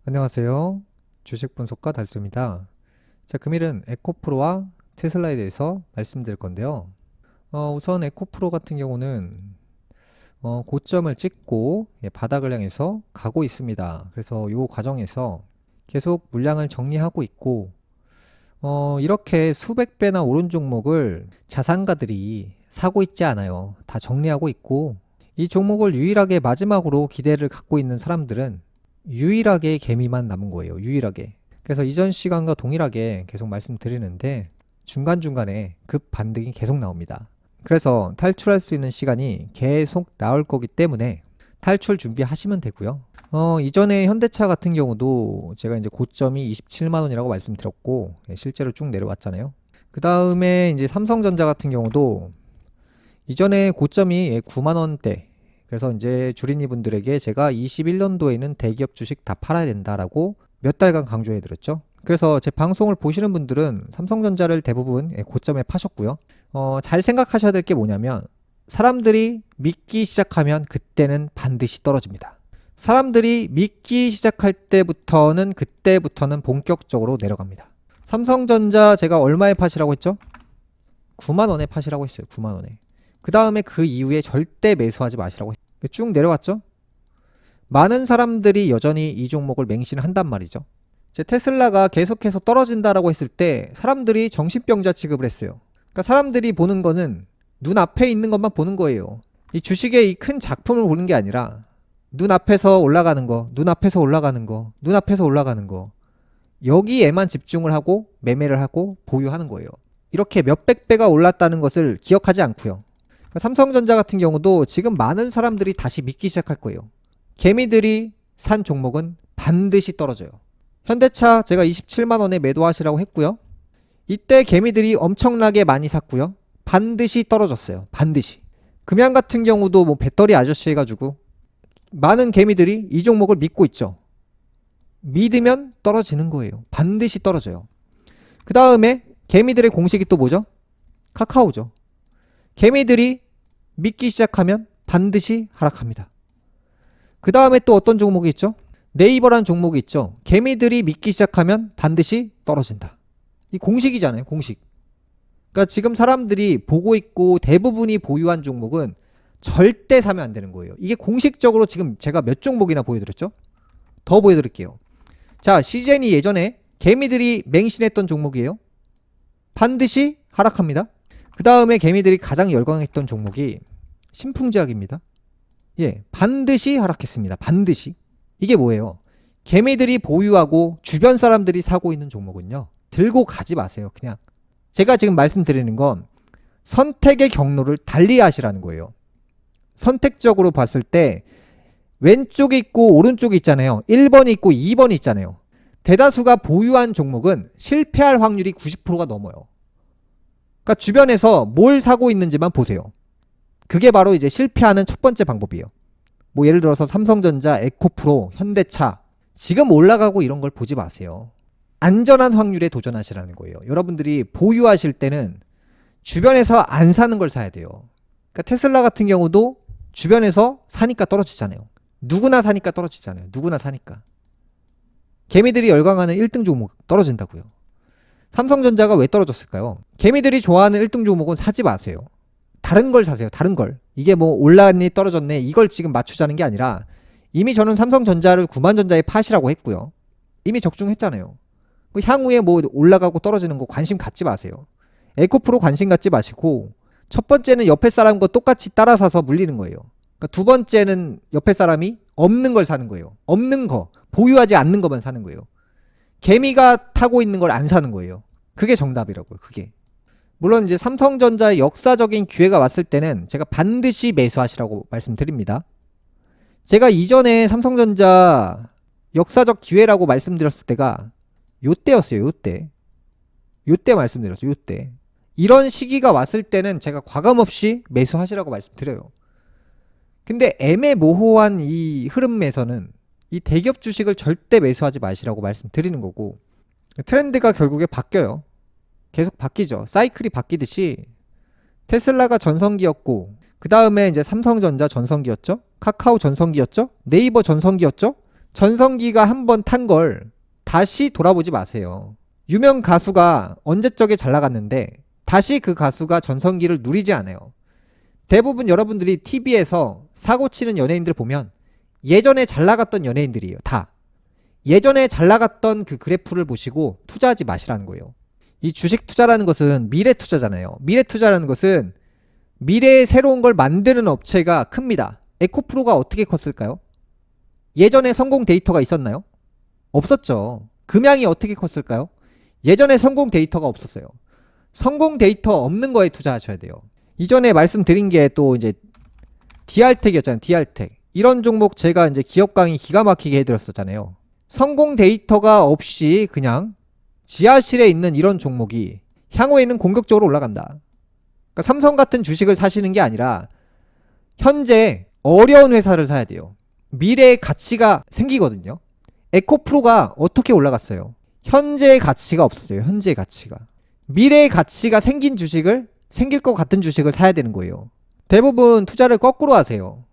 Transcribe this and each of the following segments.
안녕하세요. 주식 분석가 달수입니다. 자, 금일은 에코프로와 테슬라에 대해서 말씀드릴 건데요. 우선 에코프로 같은 경우는 고점을 찍고 바닥을 향해서 가고 있습니다. 그래서 이 과정에서 계속 물량을 정리하고 있고 이렇게 수백 배나 오른 종목을 자산가들이 사고 있지 않아요. 다 정리하고 있고 이 종목을 유일하게 마지막으로 기대를 갖고 있는 사람들은 유일하게 개미만 남은 거예요. 유일하게. 그래서 이전 시간과 동일하게 계속 말씀드리는데 중간중간에 급 반등이 계속 나옵니다. 그래서 탈출할 수 있는 시간이 계속 나올 거기 때문에 탈출 준비하시면 되고요. 이전에 현대차 같은 경우도 제가 이제 고점이 27만 원이라고 말씀드렸고 실제로 쭉 내려왔잖아요. 그 다음에 이제 삼성전자 같은 경우도 이전에 고점이 9만 원대. 그래서 이제 주린이 분들에게 제가 21년도에는 대기업 주식 다 팔아야 된다라고 몇 달간 강조해 드렸죠. 그래서 제 방송을 보시는 분들은 삼성전자를 대부분 고점에 파셨고요. 잘 생각하셔야 될 게 뭐냐면 사람들이 믿기 시작하면 그때는 반드시 떨어집니다. 사람들이 믿기 시작할 때부터는 그때부터는 본격적으로 내려갑니다. 삼성전자 제가 얼마에 파시라고 했죠? 9만 원에 파시라고 했어요. 9만 원에. 그 다음에 그 이후에 절대 매수하지 마시라고 했어요. 쭉 내려왔죠? 많은 사람들이 여전히 이 종목을 맹신한단 말이죠. 제 테슬라가 계속해서 떨어진다라고 했을 때 사람들이 정신병자 취급을 했어요. 그러니까 사람들이 보는 거는 눈앞에 있는 것만 보는 거예요. 이 주식의 이 큰 작품을 보는 게 아니라 눈앞에서 올라가는 거, 눈앞에서 올라가는 거, 눈앞에서 올라가는 거, 여기에만 집중을 하고 매매를 하고 보유하는 거예요. 이렇게 몇백 배가 올랐다는 것을 기억하지 않고요. 삼성전자 같은 경우도 지금 많은 사람들이 다시 믿기 시작할 거예요. 개미들이 산 종목은 반드시 떨어져요. 현대차 제가 27만 원에 매도하시라고 했고요. 이때 개미들이 엄청나게 많이 샀고요. 반드시 떨어졌어요. 반드시. 금양 같은 경우도 뭐 배터리 아저씨 해가지고 많은 개미들이 이 종목을 믿고 있죠. 믿으면 떨어지는 거예요. 반드시 떨어져요. 그 다음에 개미들의 공식이 또 뭐죠? 카카오죠. 개미들이 믿기 시작하면 반드시 하락합니다. 그 다음에 또 어떤 종목이 있죠? 네이버란 종목이 있죠. 개미들이 믿기 시작하면 반드시 떨어진다. 이 공식이잖아요. 공식. 그러니까 지금 사람들이 보고 있고 대부분이 보유한 종목은 절대 사면 안 되는 거예요. 이게 공식적으로 지금 제가 몇 종목이나 보여드렸죠? 더 보여드릴게요. 자, CGN이 예전에 개미들이 맹신했던 종목이에요. 반드시 하락합니다. 그 다음에 개미들이 가장 열광했던 종목이 신풍제약입니다. 예, 반드시 하락했습니다. 반드시. 이게 뭐예요? 개미들이 보유하고 주변 사람들이 사고 있는 종목은요, 들고 가지 마세요. 그냥 제가 지금 말씀드리는 건 선택의 경로를 달리 하시라는 거예요. 선택적으로 봤을 때 왼쪽에 있고 오른쪽에 있잖아요. 1번이 있고 2번이 있잖아요. 대다수가 보유한 종목은 실패할 확률이 90%가 넘어요. 그러니까 주변에서 뭘 사고 있는지만 보세요. 그게 바로 이제 실패하는 첫 번째 방법이에요. 뭐 예를 들어서 삼성전자, 에코프로, 현대차 지금 올라가고 이런 걸 보지 마세요. 안전한 확률에 도전하시라는 거예요. 여러분들이 보유하실 때는 주변에서 안 사는 걸 사야 돼요. 그러니까 테슬라 같은 경우도 주변에서 사니까 떨어지잖아요. 누구나 사니까 떨어지잖아요. 누구나 사니까. 개미들이 열광하는 1등 종목 떨어진다고요. 삼성전자가 왜 떨어졌을까요? 개미들이 좋아하는 1등 종목은 사지 마세요. 다른 걸 사세요. 다른 걸. 이게 뭐 올랐니 떨어졌네 이걸 지금 맞추자는 게 아니라 이미 저는 삼성전자를 9만전자에 파시라고 했고요. 이미 적중했잖아요. 향후에 뭐 올라가고 떨어지는 거 관심 갖지 마세요. 에코프로 관심 갖지 마시고 첫 번째는 옆에 사람 거 똑같이 따라 사서 물리는 거예요. 그러니까 두 번째는 옆에 사람이 없는 걸 사는 거예요. 없는 거, 보유하지 않는 것만 사는 거예요. 개미가 타고 있는 걸 안 사는 거예요. 그게 정답이라고요. 그게. 물론 이제 삼성전자의 역사적인 기회가 왔을 때는 제가 반드시 매수하시라고 말씀드립니다. 제가 이전에 삼성전자 역사적 기회라고 말씀드렸을 때가 요때였어요. 요때. 요때 말씀드렸어요. 요때. 이런 시기가 왔을 때는 제가 과감없이 매수하시라고 말씀드려요. 근데 애매모호한 이 흐름에서는 이 대기업 주식을 절대 매수하지 마시라고 말씀드리는 거고, 트렌드가 결국에 바뀌어요. 계속 바뀌죠. 사이클이 바뀌듯이 테슬라가 전성기였고 그 다음에 이제 삼성전자 전성기였죠. 카카오 전성기였죠. 네이버 전성기였죠. 전성기가 한번 탄 걸 다시 돌아보지 마세요. 유명 가수가 언제적에 잘 나갔는데 다시 그 가수가 전성기를 누리지 않아요. 대부분 여러분들이 TV에서 사고 치는 연예인들 보면 예전에 잘 나갔던 연예인들이에요. 다. 예전에 잘 나갔던 그 그래프를 보시고 투자하지 마시라는 거예요. 이 주식 투자라는 것은 미래 투자잖아요. 미래 투자라는 것은 미래에 새로운 걸 만드는 업체가 큽니다. 에코프로가 어떻게 컸을까요? 예전에 성공 데이터가 있었나요? 없었죠. 금양이 어떻게 컸을까요? 예전에 성공 데이터가 없었어요. 성공 데이터 없는 거에 투자하셔야 돼요. 이전에 말씀드린 게 또 이제 DR텍이었잖아요. DR텍. 이런 종목 제가 이제 기업 강의 기가 막히게 해드렸었잖아요. 성공 데이터가 없이 그냥 지하실에 있는 이런 종목이 향후에는 공격적으로 올라간다. 그러니까 삼성 같은 주식을 사시는 게 아니라 현재 어려운 회사를 사야 돼요. 미래의 가치가 생기거든요. 에코프로가 어떻게 올라갔어요? 현재의 가치가 없었어요. 현재의 가치가. 미래의 가치가 생긴 주식을, 생길 것 같은 주식을 사야 되는 거예요. 대부분 투자를 거꾸로 하세요.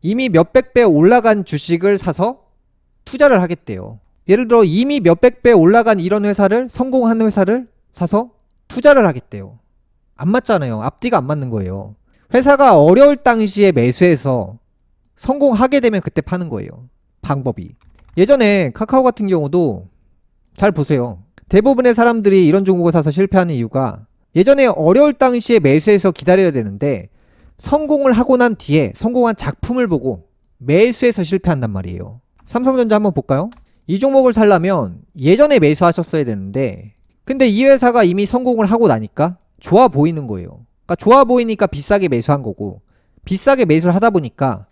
이미 몇백 배 올라간 주식을 사서 투자를 하겠대요. 예를 들어 이미 몇백 배 올라간 이런 회사를, 성공한 회사를 사서 투자를 하겠대요. 안 맞잖아요. 앞뒤가 안 맞는 거예요. 회사가 어려울 당시에 매수해서 성공하게 되면 그때 파는 거예요. 방법이. 예전에 카카오 같은 경우도 잘 보세요. 대부분의 사람들이 이런 종목을 사서 실패하는 이유가 예전에 어려울 당시에 매수해서 기다려야 되는데 성공을 하고 난 뒤에 성공한 작품을 보고 매수해서 실패한단 말이에요. 삼성전자 한번 볼까요? 이 종목을 살려면 예전에 매수하셨어야 되는데 근데 이 회사가 이미 성공을 하고 나니까 좋아 보이는 거예요. 그러니까 좋아 보이니까 비싸게 매수한 거고 비싸게 매수를 하다 보니까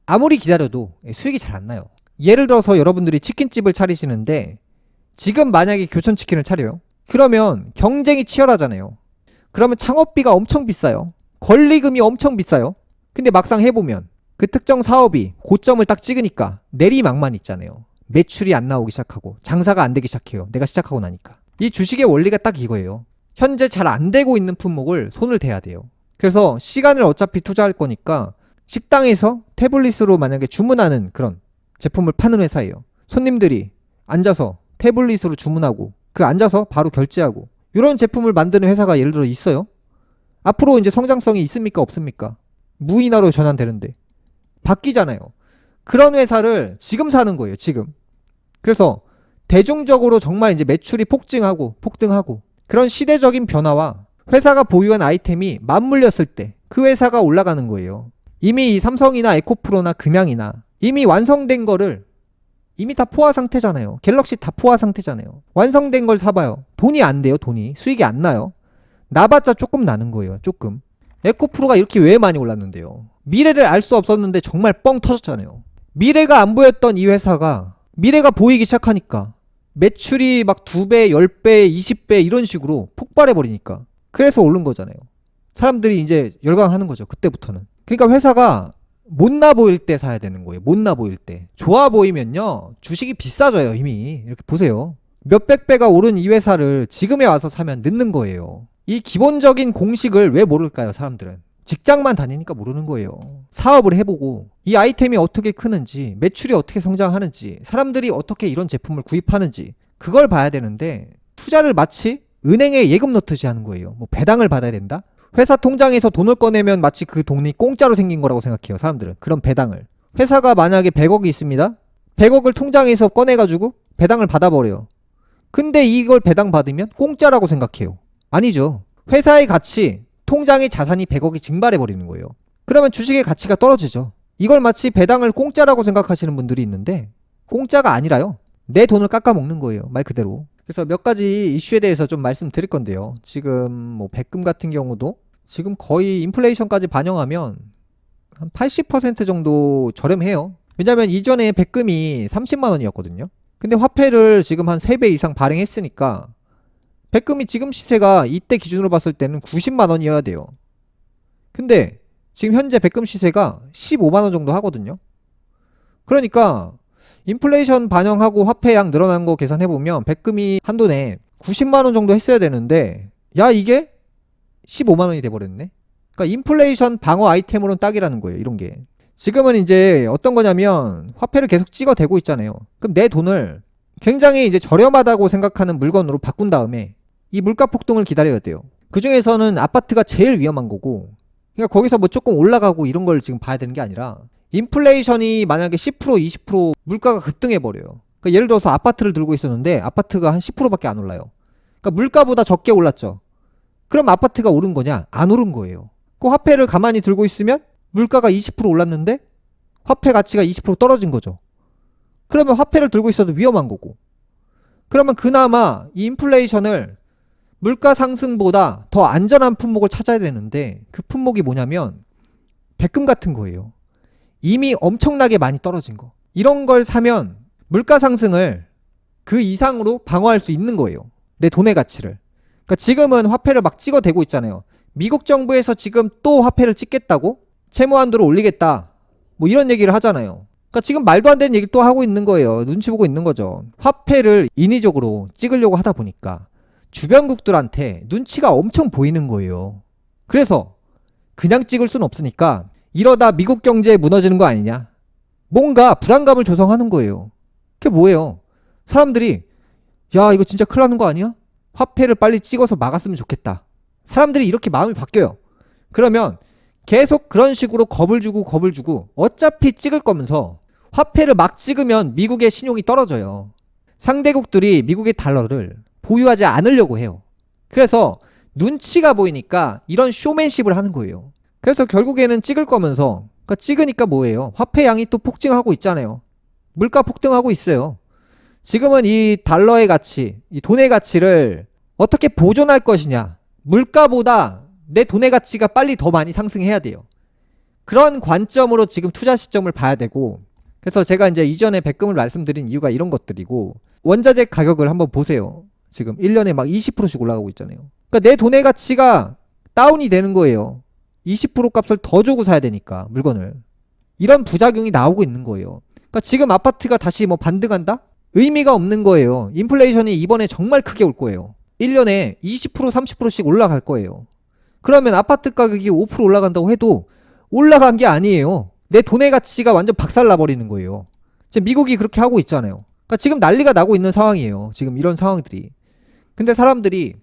아무리 기다려도 수익이 잘 안 나요. 예를 들어서 여러분들이 치킨집을 차리시는데 지금 만약에 교촌치킨을 차려요. 그러면 경쟁이 치열하잖아요. 그러면 창업비가 엄청 비싸요. 권리금이 엄청 비싸요. 근데 막상 해보면 그 특정 사업이 고점을 딱 찍으니까 내리막만 있잖아요. 매출이 안 나오기 시작하고 장사가 안 되기 시작해요. 내가 시작하고 나니까. 이 주식의 원리가 딱 이거예요. 현재 잘 안 되고 있는 품목을 손을 대야 돼요. 그래서 시간을 어차피 투자할 거니까 식당에서 태블릿으로 만약에 주문하는 그런 제품을 파는 회사예요. 손님들이 앉아서 태블릿으로 주문하고 그 앉아서 바로 결제하고 이런 제품을 만드는 회사가 예를 들어 있어요. 앞으로 이제 성장성이 있습니까? 없습니까? 무인화로 전환되는데 바뀌잖아요. 그런 회사를 지금 사는 거예요. 지금. 그래서 대중적으로 정말 이제 매출이 폭등하고 그런 시대적인 변화와 회사가 보유한 아이템이 맞물렸을 때 그 회사가 올라가는 거예요. 이미 이 삼성이나 에코프로나 금양이나 이미 완성된 거를 이미 다 포화 상태잖아요. 갤럭시 다 포화 상태잖아요. 완성된 걸 사봐요. 돈이 안 돼요. 돈이. 수익이 안 나요. 나봤자 조금 나는 거예요. 조금. 에코프로가 이렇게 왜 많이 올랐는데요. 미래를 알 수 없었는데 정말 뻥 터졌잖아요. 미래가 안 보였던 이 회사가 미래가 보이기 시작하니까 매출이 막 2배, 10배, 20배 이런 식으로 폭발해버리니까 그래서 오른 거잖아요. 사람들이 이제 열광하는 거죠. 그때부터는. 그러니까 회사가 못나 보일 때 사야 되는 거예요. 못나 보일 때. 좋아 보이면요. 주식이 비싸져요. 이미. 이렇게 보세요. 몇백 배가 오른 이 회사를 지금에 와서 사면 늦는 거예요. 이 기본적인 공식을 왜 모를까요? 사람들은. 직장만 다니니까 모르는 거예요. 사업을 해보고 이 아이템이 어떻게 크는지 매출이 어떻게 성장하는지 사람들이 어떻게 이런 제품을 구입하는지 그걸 봐야 되는데 투자를 마치 은행에 예금 넣듯이 하는 거예요. 뭐 배당을 받아야 된다? 회사 통장에서 돈을 꺼내면 마치 그 돈이 공짜로 생긴 거라고 생각해요. 사람들은. 그런 배당을. 회사가 만약에 100억이 있습니다. 100억을 통장에서 꺼내가지고 배당을 받아버려요. 근데 이걸 배당 받으면 공짜라고 생각해요. 아니죠. 회사의 가치, 통장의 자산이 100억이 증발해버리는 거예요. 그러면 주식의 가치가 떨어지죠. 이걸 마치 배당을 공짜라고 생각하시는 분들이 있는데 공짜가 아니라요. 내 돈을 깎아먹는 거예요. 말 그대로. 그래서 몇 가지 이슈에 대해서 좀 말씀드릴 건데요. 지금 뭐 백금 같은 경우도 지금 거의 인플레이션까지 반영하면 한 80% 정도 저렴해요. 왜냐면 이전에 백금이 30만 원이었거든요. 근데 화폐를 지금 한 3배 이상 발행했으니까 백금이 지금 시세가 이때 기준으로 봤을 때는 90만 원이어야 돼요. 근데 지금 현재 백금 시세가 15만 원 정도 하거든요. 그러니까 인플레이션 반영하고 화폐양 늘어난 거 계산해보면 백금이 한돈에 90만 원 정도 했어야 되는데 야 이게 15만 원이 돼버렸네. 그러니까 인플레이션 방어 아이템으로는 딱이라는 거예요. 이런 게. 지금은 이제 어떤 거냐면 화폐를 계속 찍어대고 있잖아요. 그럼 내 돈을 굉장히 이제 저렴하다고 생각하는 물건으로 바꾼 다음에 이 물가 폭등을 기다려야 돼요. 그 중에서는 아파트가 제일 위험한 거고, 그러니까 거기서 뭐 조금 올라가고 이런 걸 지금 봐야 되는 게 아니라 인플레이션이 만약에 10% 20% 물가가 급등해 버려요. 그러니까 예를 들어서 아파트를 들고 있었는데 아파트가 한 10%밖에 안 올라요. 그러니까 물가보다 적게 올랐죠. 그럼 아파트가 오른 거냐? 안 오른 거예요. 그 화폐를 가만히 들고 있으면 물가가 20% 올랐는데 화폐 가치가 20% 떨어진 거죠. 그러면 화폐를 들고 있어도 위험한 거고. 그러면 그나마 이 인플레이션을 물가 상승보다 더 안전한 품목을 찾아야 되는데 그 품목이 뭐냐면 백금 같은 거예요. 이미 엄청나게 많이 떨어진 거. 이런 걸 사면 물가 상승을 그 이상으로 방어할 수 있는 거예요. 내 돈의 가치를. 그러니까 지금은 화폐를 막 찍어대고 있잖아요. 미국 정부에서 지금 또 화폐를 찍겠다고? 채무 한도를 올리겠다. 뭐 이런 얘기를 하잖아요. 그러니까 지금 말도 안 되는 얘기를 또 하고 있는 거예요. 눈치 보고 있는 거죠. 화폐를 인위적으로 찍으려고 하다 보니까 주변국들한테 눈치가 엄청 보이는 거예요. 그래서 그냥 찍을 수는 없으니까 이러다 미국 경제 무너지는 거 아니냐? 뭔가 불안감을 조성하는 거예요. 그게 뭐예요? 사람들이 야 이거 진짜 큰일 나는 거 아니야? 화폐를 빨리 찍어서 막았으면 좋겠다. 사람들이 이렇게 마음이 바뀌어요. 그러면 계속 그런 식으로 겁을 주고 어차피 찍을 거면서 화폐를 막 찍으면 미국의 신용이 떨어져요. 상대국들이 미국의 달러를 보유하지 않으려고 해요. 그래서 눈치가 보이니까 이런 쇼맨십을 하는 거예요. 그래서 결국에는 찍을 거면서, 그러니까 찍으니까 뭐예요? 화폐량이 또 폭증하고 있잖아요. 물가 폭등하고 있어요. 지금은 이 달러의 가치, 이 돈의 가치를 어떻게 보존할 것이냐. 물가보다 내 돈의 가치가 빨리 더 많이 상승해야 돼요. 그런 관점으로 지금 투자 시점을 봐야 되고, 그래서 제가 이제 이전에 백금을 말씀드린 이유가 이런 것들이고, 원자재 가격을 한번 보세요. 지금 1년에 막 20%씩 올라가고 있잖아요. 그러니까 내 돈의 가치가 다운이 되는 거예요. 20% 값을 더 주고 사야 되니까 물건을. 이런 부작용이 나오고 있는 거예요. 그러니까 지금 아파트가 다시 뭐 반등한다? 의미가 없는 거예요. 인플레이션이 이번에 정말 크게 올 거예요. 1년에 20% 30%씩 올라갈 거예요. 그러면 아파트 가격이 5% 올라간다고 해도 올라간 게 아니에요. 내 돈의 가치가 완전 박살나버리는 거예요. 지금 미국이 그렇게 하고 있잖아요. 그러니까 지금 난리가 나고 있는 상황이에요. 지금 이런 상황들이. 근데 사람들이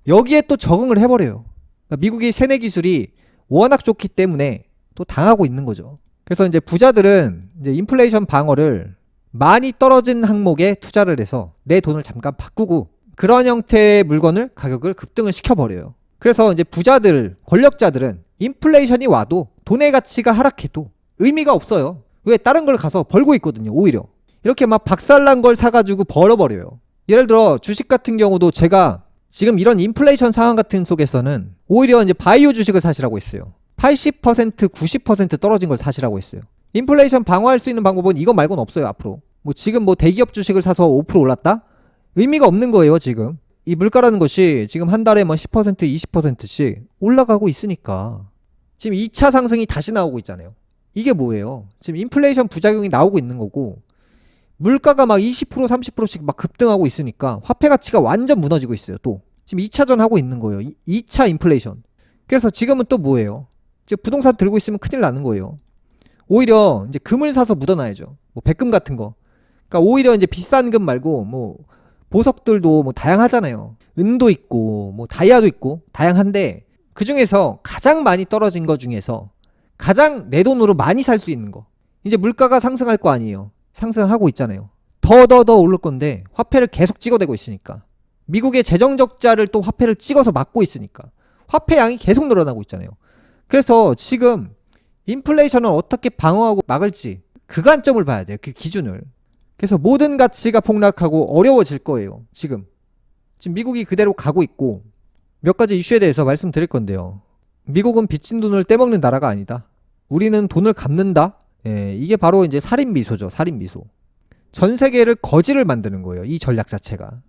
여기에 또 적응을 해버려요. 그러니까 미국의 세뇌 기술이 워낙 좋기 때문에 또 당하고 있는 거죠. 그래서 이제 부자들은 이제 인플레이션 방어를 많이 떨어진 항목에 투자를 해서 내 돈을 잠깐 바꾸고 그런 형태의 물건을 가격을 급등을 시켜버려요. 그래서 이제 부자들, 권력자들은 인플레이션이 와도 돈의 가치가 하락해도 의미가 없어요. 왜? 다른 걸 가서 벌고 있거든요. 오히려 이렇게 막 박살난 걸 사가지고 벌어버려요. 예를 들어 주식 같은 경우도 제가 지금 이런 인플레이션 상황 같은 속에서는 오히려 이제 바이오 주식을 사시라고 했어요. 80% 90% 떨어진 걸 사시라고 했어요. 인플레이션 방어할 수 있는 방법은 이거 말고는 없어요. 앞으로 뭐 지금 뭐 대기업 주식을 사서 5% 올랐다? 의미가 없는 거예요. 지금 이 물가라는 것이 지금 한 달에 뭐 10% 20%씩 올라가고 있으니까 지금 2차 상승이 다시 나오고 있잖아요. 이게 뭐예요? 지금 인플레이션 부작용이 나오고 있는 거고 물가가 막 20% 30%씩 막 급등하고 있으니까 화폐 가치가 완전 무너지고 있어요. 또 지금 2차전 하고 있는 거예요. 2차 인플레이션. 그래서 지금은 또 뭐예요? 지금 부동산 들고 있으면 큰일 나는 거예요. 오히려 이제 금을 사서 묻어놔야죠. 뭐 백금 같은 거. 그러니까 오히려 이제 비싼 금 말고 뭐 보석들도 뭐 다양하잖아요. 은도 있고 뭐 다이아도 있고 다양한데 그 중에서 가장 많이 떨어진 거 중에서 가장 내 돈으로 많이 살 수 있는 거. 이제 물가가 상승할 거 아니에요. 상승하고 있잖아요. 더 오를 건데 화폐를 계속 찍어대고 있으니까. 미국의 재정 적자를 또 화폐를 찍어서 막고 있으니까. 화폐량이 계속 늘어나고 있잖아요. 그래서 지금 인플레이션을 어떻게 방어하고 막을지 그 관점을 봐야 돼요. 그 기준을. 그래서 모든 가치가 폭락하고 어려워질 거예요. 지금 미국이 그대로 가고 있고 몇 가지 이슈에 대해서 말씀드릴 건데요. 미국은 빚진 돈을 떼먹는 나라가 아니다. 우리는 돈을 갚는다. 예, 이게 바로 이제 살인미소죠. 살인미소. 전 세계를 거지를 만드는 거예요. 이 전략 자체가.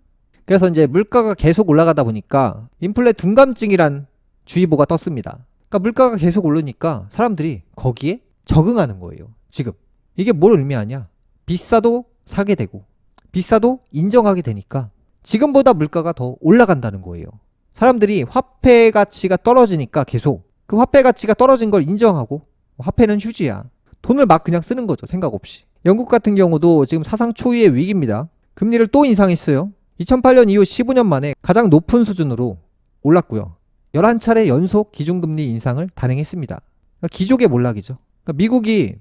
그래서 이제 물가가 계속 올라가다 보니까 인플레 둔감증이란 주의보가 떴습니다. 그러니까 물가가 계속 오르니까 사람들이 거기에 적응하는 거예요. 지금 이게 뭘 의미하냐? 비싸도 사게 되고 비싸도 인정하게 되니까 지금보다 물가가 더 올라간다는 거예요. 사람들이 화폐 가치가 떨어지니까 계속 그 화폐 가치가 떨어진 걸 인정하고 화폐는 휴지야. 돈을 막 그냥 쓰는 거죠. 생각 없이. 영국 같은 경우도 지금 사상 초유의 위기입니다. 금리를 또 인상했어요. 2008년 이후 15년 만에 가장 높은 수준으로 올랐고요. 11차례 연속 기준금리 인상을 단행했습니다. 그러니까 기족의 몰락이죠. 그러니까 미국이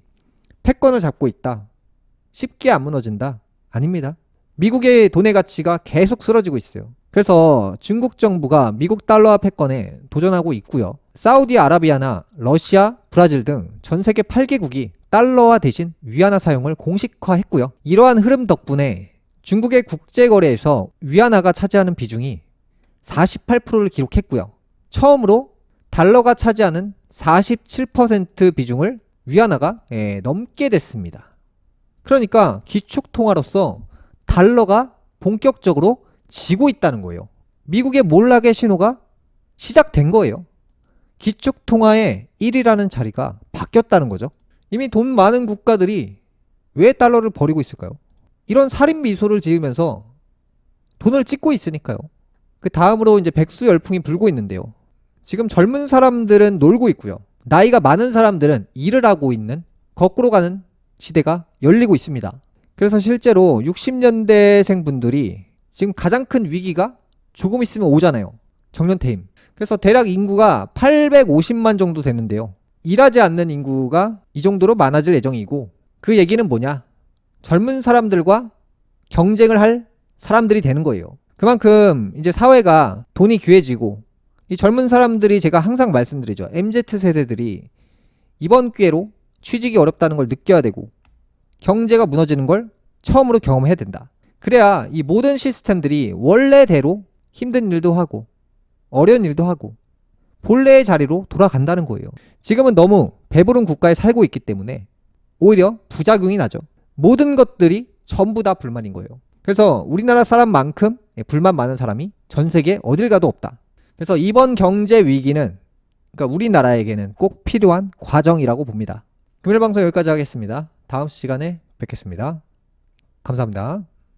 패권을 잡고 있다. 쉽게 안 무너진다. 아닙니다. 미국의 돈의 가치가 계속 쓰러지고 있어요. 그래서 중국 정부가 미국 달러화 패권에 도전하고 있고요. 사우디아라비아나 러시아, 브라질 등 전 세계 8개국이 달러화 대신 위안화 사용을 공식화했고요. 이러한 흐름 덕분에 중국의 국제거래에서 위안화가 차지하는 비중이 48%를 기록했고요. 처음으로 달러가 차지하는 47% 비중을 위안화가 넘게 됐습니다. 그러니까 기축통화로서 달러가 본격적으로 지고 있다는 거예요. 미국의 몰락의 신호가 시작된 거예요. 기축통화의 1위라는 자리가 바뀌었다는 거죠. 이미 돈 많은 국가들이 왜 달러를 버리고 있을까요? 이런 살인 미소를 지으면서 돈을 찍고 있으니까요. 그 다음으로 이제 백수 열풍이 불고 있는데요. 지금 젊은 사람들은 놀고 있고요. 나이가 많은 사람들은 일을 하고 있는 거꾸로 가는 시대가 열리고 있습니다. 그래서 실제로 60년대생 분들이 지금 가장 큰 위기가 조금 있으면 오잖아요. 정년퇴임. 그래서 대략 인구가 850만 정도 되는데요. 일하지 않는 인구가 이 정도로 많아질 예정이고, 그 얘기는 뭐냐? 젊은 사람들과 경쟁을 할 사람들이 되는 거예요. 그만큼 이제 사회가 돈이 귀해지고, 이 젊은 사람들이 제가 항상 말씀드리죠. MZ세대들이 이번 기회로 취직이 어렵다는 걸 느껴야 되고, 경제가 무너지는 걸 처음으로 경험해야 된다. 그래야 이 모든 시스템들이 원래대로 힘든 일도 하고 어려운 일도 하고 본래의 자리로 돌아간다는 거예요. 지금은 너무 배부른 국가에 살고 있기 때문에 오히려 부작용이 나죠. 모든 것들이 전부 다 불만인 거예요. 그래서 우리나라 사람만큼 불만 많은 사람이 전 세계 어딜 가도 없다. 그래서 이번 경제 위기는 그러니까 우리나라에게는 꼭 필요한 과정이라고 봅니다. 금요일 방송 여기까지 하겠습니다. 다음 시간에 뵙겠습니다. 감사합니다.